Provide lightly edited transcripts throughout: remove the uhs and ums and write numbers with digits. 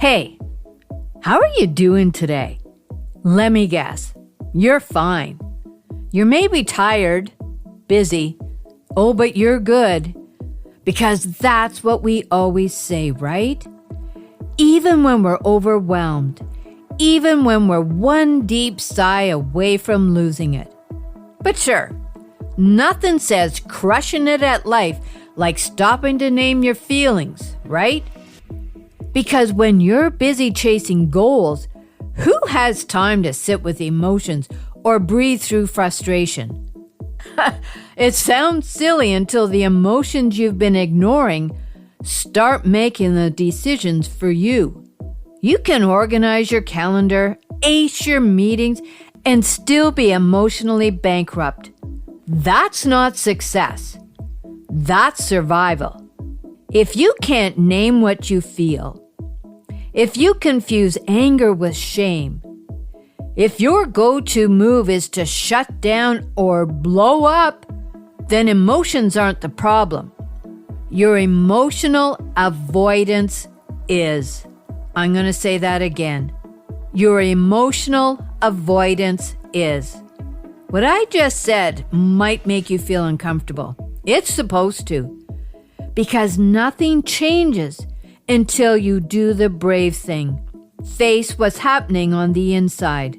Hey, how are you doing today? Let me guess. You're fine. You're maybe tired, busy. Oh, but you're good. Because that's what we always say, right? Even when we're overwhelmed, even when we're one deep sigh away from losing it. But sure, nothing says crushing it at life like stopping to name your feelings, right? Because when you're busy chasing goals, who has time to sit with emotions or breathe through frustration? It sounds silly until the emotions you've been ignoring start making the decisions for you. You can organize your calendar, ace your meetings, and still be emotionally bankrupt. That's not success. That's survival. If you can't name what you feel, if you confuse anger with shame, if your go-to move is to shut down or blow up, then emotions aren't the problem. Your emotional avoidance is. I'm going to say that again. Your emotional avoidance is. What I just said might make you feel uncomfortable. It's supposed to. Because nothing changes until you do the brave thing. Face what's happening on the inside.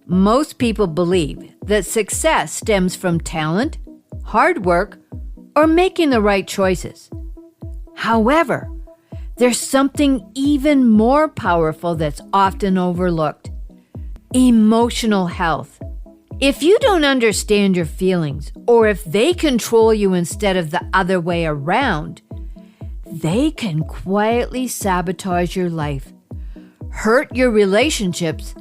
Most people believe that success stems from talent, hard work, or making the right choices. However, there's something even more powerful that's often overlooked. Emotional health. If you don't understand your feelings, or if they control you instead of the other way around, they can quietly sabotage your life, hurt your relationships,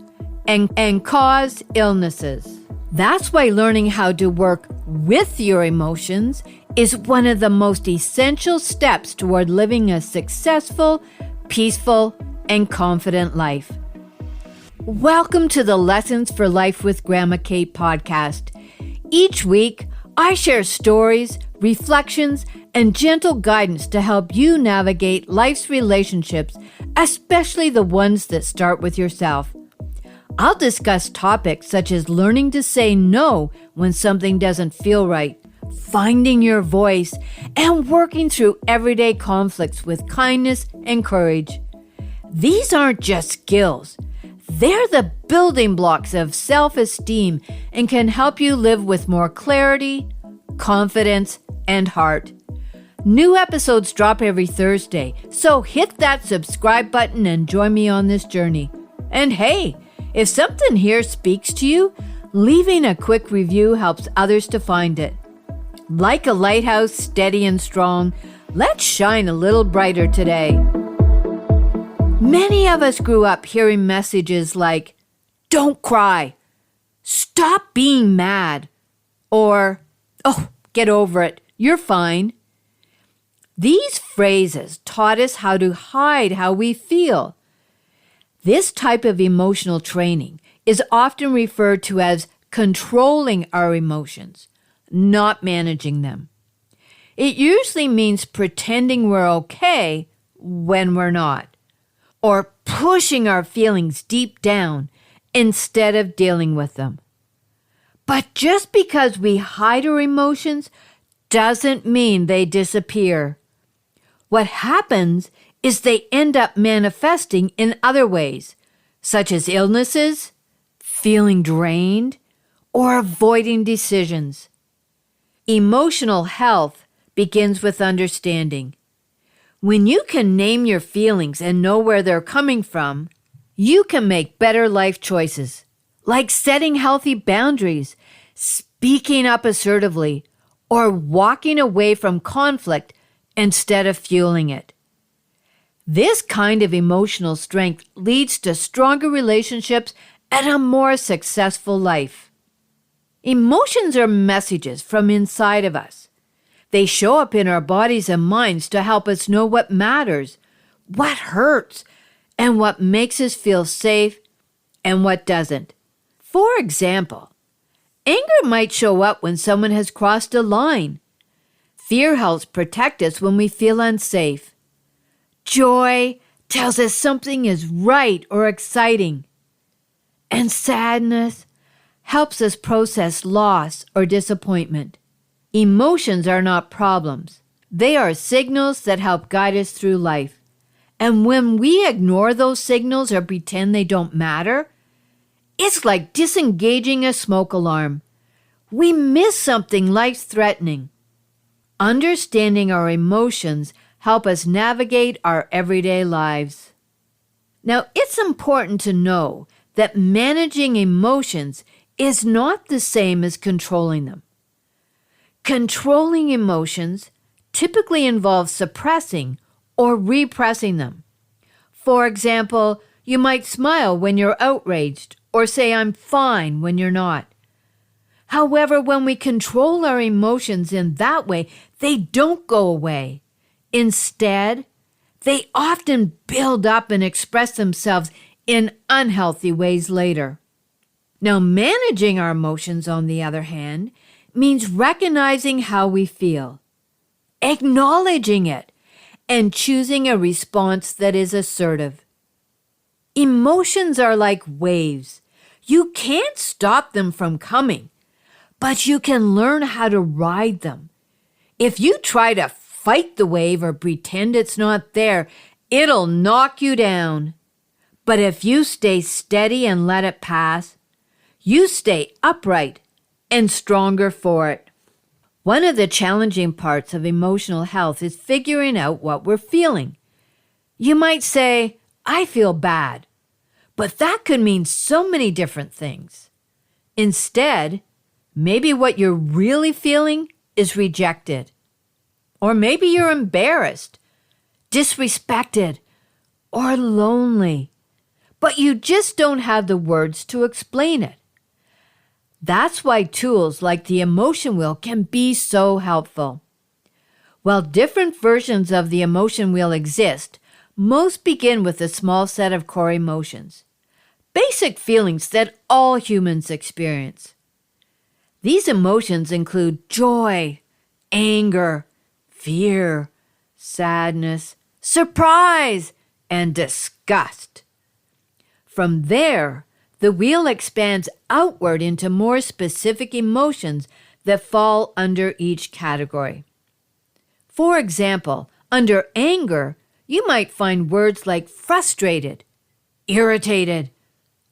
and cause illnesses. That's why learning how to work with your emotions is one of the most essential steps toward living a successful, peaceful, and confident life. Welcome to the Lessons for Life with Gramma Kate podcast. Each week, I share stories, reflections, and gentle guidance to help you navigate life's relationships, especially the ones that start with yourself. I'll discuss topics such as learning to say no when something doesn't feel right, finding your voice, and working through everyday conflicts with kindness and courage. These aren't just skills. They're the building blocks of self-esteem and can help you live with more clarity, confidence, and heart. New episodes drop every Thursday, so hit that subscribe button and join me on this journey. And hey, if something here speaks to you, leaving a quick review helps others to find it. Like a lighthouse, steady and strong, let's shine a little brighter today. Many of us grew up hearing messages like, "Don't cry," "Stop being mad," or, "Oh, get over it, you're fine." These phrases taught us how to hide how we feel. This type of emotional training is often referred to as controlling our emotions, not managing them. It usually means pretending we're okay when we're not, or pushing our feelings deep down instead of dealing with them. But just because we hide our emotions doesn't mean they disappear. What happens is they end up manifesting in other ways, such as illnesses, feeling drained, or avoiding decisions. Emotional health begins with understanding. When you can name your feelings and know where they're coming from, you can make better life choices, like setting healthy boundaries, speaking up assertively, or walking away from conflict instead of fueling it. This kind of emotional strength leads to stronger relationships and a more successful life. Emotions are messages from inside of us. They show up in our bodies and minds to help us know what matters, what hurts, and what makes us feel safe and what doesn't. For example, anger might show up when someone has crossed a line. Fear helps protect us when we feel unsafe. Joy, tells us something is right or exciting. And sadness helps us process loss or disappointment. Emotions are not problems. They are signals that help guide us through life. And when we ignore those signals or pretend they don't matter, it's like disengaging a smoke alarm. We miss something life-threatening. Understanding our emotions help us navigate our everyday lives. Now, it's important to know that managing emotions is not the same as controlling them. Controlling emotions typically involves suppressing or repressing them. For example, you might smile when you're outraged or say "I'm fine" when you're not. However, when we control our emotions in that way, they don't go away. Instead, they often build up and express themselves in unhealthy ways later. Now, managing our emotions, on the other hand, means recognizing how we feel, acknowledging it, and choosing a response that is assertive. Emotions are like waves. You can't stop them from coming, but you can learn how to ride them. If you try to fight the wave or pretend it's not there, it'll knock you down. But if you stay steady and let it pass, you stay upright and stronger for it. One of the challenging parts of emotional health is figuring out what we're feeling. You might say, "I feel bad," but that could mean so many different things. Instead, maybe what you're really feeling is rejected. Or maybe you're embarrassed, disrespected, or lonely, but you just don't have the words to explain it. That's why tools like the emotion wheel can be so helpful. While different versions of the emotion wheel exist, most begin with a small set of core emotions, basic feelings that all humans experience. These emotions include joy, anger, fear, sadness, surprise, and disgust. From there, the wheel expands outward into more specific emotions that fall under each category. For example, under anger, you might find words like frustrated, irritated,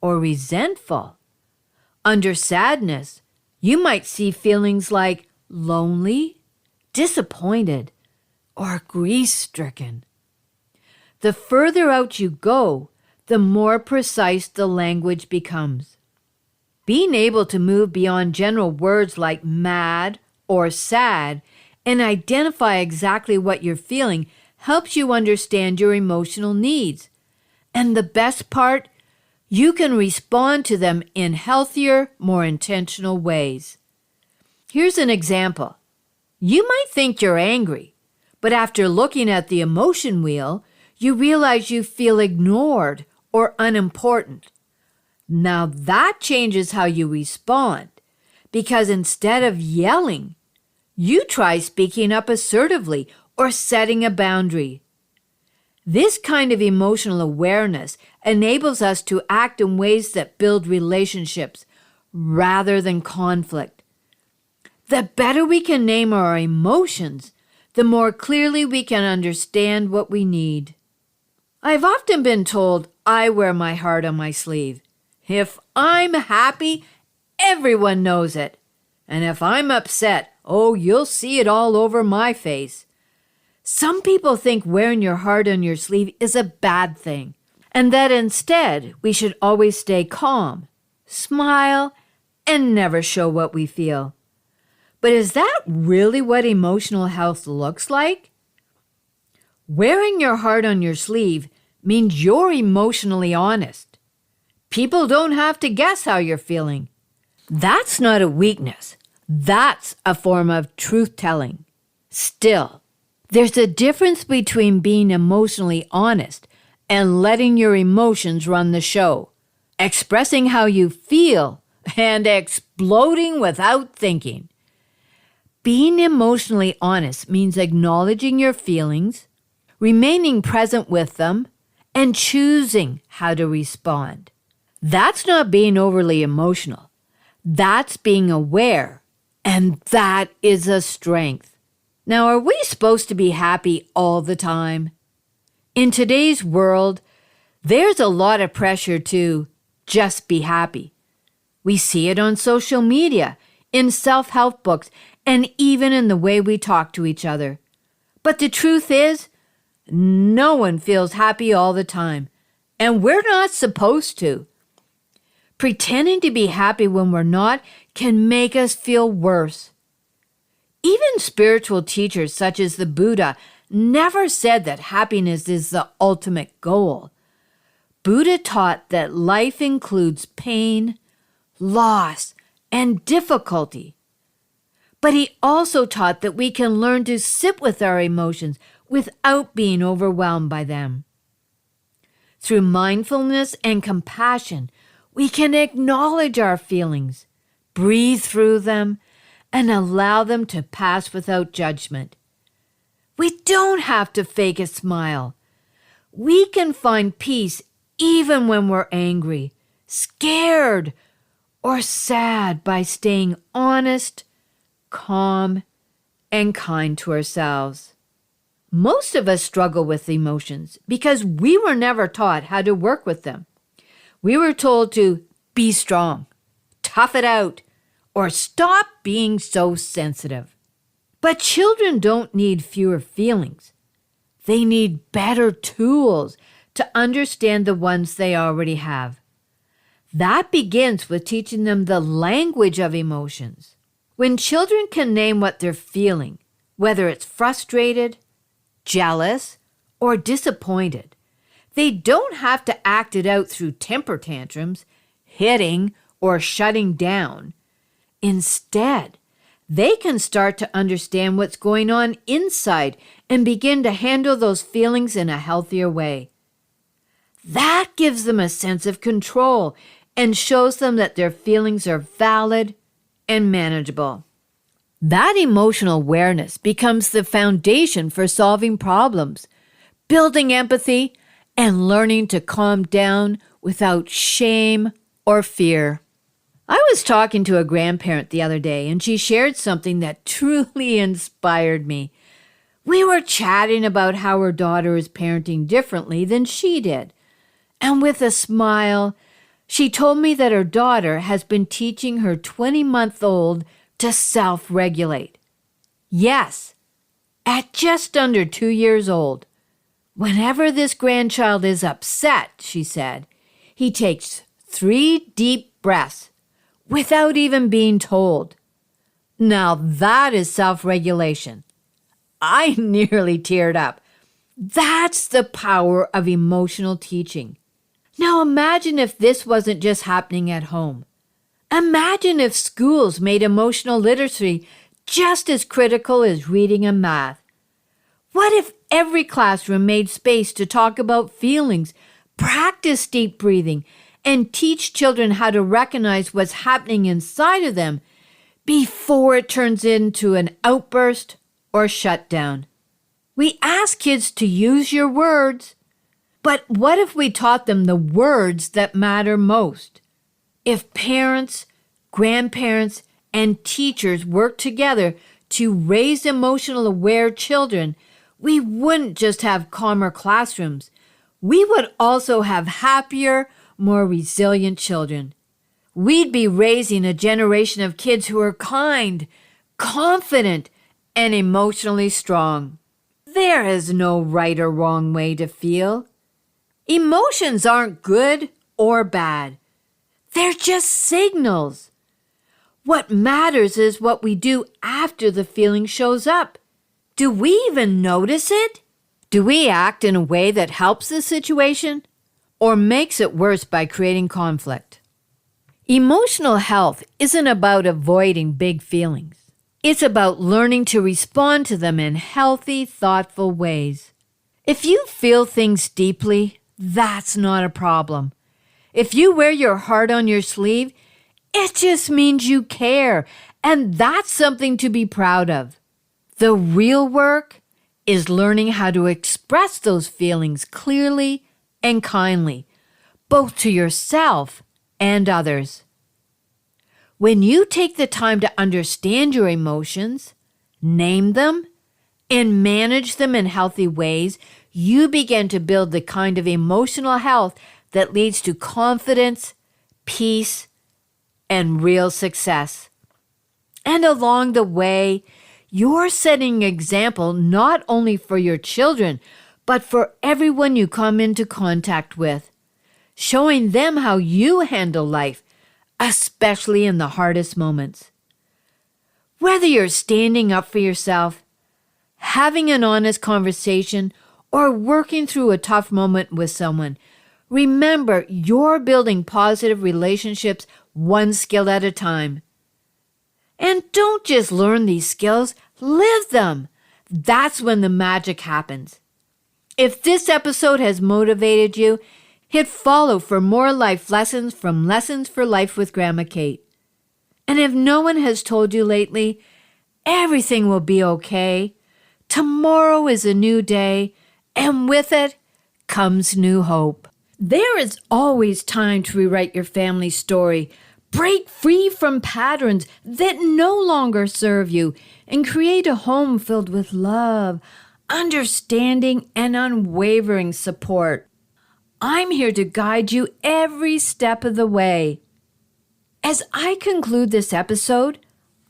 or resentful. Under sadness, you might see feelings like lonely, disappointed, or grief-stricken. The further out you go, the more precise the language becomes. Being able to move beyond general words like mad or sad and identify exactly what you're feeling helps you understand your emotional needs. And the best part, you can respond to them in healthier, more intentional ways. Here's an example. You might think you're angry, but after looking at the emotion wheel, you realize you feel ignored or unimportant. Now that changes how you respond, because instead of yelling, you try speaking up assertively or setting a boundary. This kind of emotional awareness enables us to act in ways that build relationships rather than conflict. The better we can name our emotions, the more clearly we can understand what we need. I've often been told I wear my heart on my sleeve. If I'm happy, everyone knows it. And if I'm upset, oh, you'll see it all over my face. Some people think wearing your heart on your sleeve is a bad thing, and that instead we should always stay calm, smile, and never show what we feel. But is that really what emotional health looks like? Wearing your heart on your sleeve means you're emotionally honest. People don't have to guess how you're feeling. That's not a weakness. That's a form of truth-telling. Still, there's a difference between being emotionally honest and letting your emotions run the show, expressing how you feel, and exploding without thinking. Being emotionally honest means acknowledging your feelings, remaining present with them, and choosing how to respond. That's not being overly emotional. That's being aware, and that is a strength. Now, are we supposed to be happy all the time? In today's world, there's a lot of pressure to just be happy. We see it on social media, in self-help books, and even in the way we talk to each other. But the truth is, no one feels happy all the time, and we're not supposed to. Pretending to be happy when we're not can make us feel worse. Even spiritual teachers such as the Buddha never said that happiness is the ultimate goal. Buddha taught that life includes pain, loss, and difficulty. But he also taught that we can learn to sit with our emotions without being overwhelmed by them. Through mindfulness and compassion, we can acknowledge our feelings, breathe through them, and allow them to pass without judgment. We don't have to fake a smile. We can find peace even when we're angry, scared, or sad by staying honest, calm, and kind to ourselves. Most of us struggle with emotions because we were never taught how to work with them. We were told to be strong, tough it out, or stop being so sensitive. But children don't need fewer feelings. They need better tools to understand the ones they already have. That begins with teaching them the language of emotions. When children can name what they're feeling, whether it's frustrated, jealous, or disappointed, they don't have to act it out through temper tantrums, hitting, or shutting down. Instead, they can start to understand what's going on inside and begin to handle those feelings in a healthier way. That gives them a sense of control and shows them that their feelings are valid and manageable. That emotional awareness becomes the foundation for solving problems, building empathy, and learning to calm down without shame or fear. I was talking to a grandparent the other day, and she shared something that truly inspired me. We were chatting about how her daughter is parenting differently than she did. And with a smile, she told me that her daughter has been teaching her 20-month-old to self-regulate. Yes, at just under 2 years old. Whenever this grandchild is upset, she said, he takes 3 deep breaths without even being told. Now that is self-regulation. I nearly teared up. That's the power of emotional teaching. Now imagine if this wasn't just happening at home. Imagine if schools made emotional literacy just as critical as reading and math. What if every classroom made space to talk about feelings, practice deep breathing, and teach children how to recognize what's happening inside of them before it turns into an outburst or shutdown? We ask kids to use your words, but what if we taught them the words that matter most? If parents, grandparents, and teachers work together to raise emotional aware children, we wouldn't just have calmer classrooms. We would also have happier, more resilient children. We'd be raising a generation of kids who are kind, confident, and emotionally strong. There is no right or wrong way to feel. Emotions aren't good or bad. They're just signals. What matters is what we do after the feeling shows up. Do we even notice it? Do we act in a way that helps the situation or makes it worse by creating conflict? Emotional health isn't about avoiding big feelings. It's about learning to respond to them in healthy, thoughtful ways. If you feel things deeply, that's not a problem. If you wear your heart on your sleeve, it just means you care, and that's something to be proud of. The real work is learning how to express those feelings clearly and kindly, both to yourself and others. When you take the time to understand your emotions, name them, and manage them in healthy ways, you begin to build the kind of emotional health that leads to confidence, peace, and real success. And along the way, you're setting an example not only for your children, but for everyone you come into contact with, showing them how you handle life, especially in the hardest moments. Whether you're standing up for yourself, having an honest conversation, or working through a tough moment with someone, remember you're building positive relationships one skill at a time. And don't just learn these skills, live them. That's when the magic happens. If this episode has motivated you, hit follow for more life lessons from Lessons for Life with Gramma Kate. And if no one has told you lately, everything will be okay. Tomorrow is a new day, and with it comes new hope. There is always time to rewrite your family story, break free from patterns that no longer serve you, and create a home filled with love, understanding, and unwavering support. I'm here to guide you every step of the way. As I conclude this episode,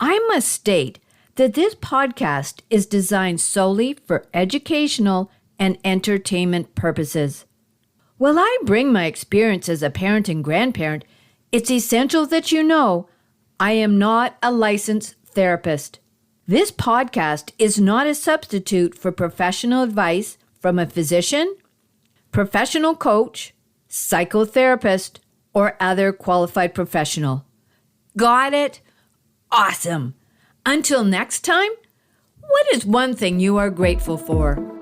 I must state that this podcast is designed solely for educational and entertainment purposes. While I bring my experience as a parent and grandparent, it's essential that you know I am not a licensed therapist. This podcast is not a substitute for professional advice from a physician, professional coach, psychotherapist, or other qualified professional. Got it? Awesome. Until next time, what is one thing you are grateful for?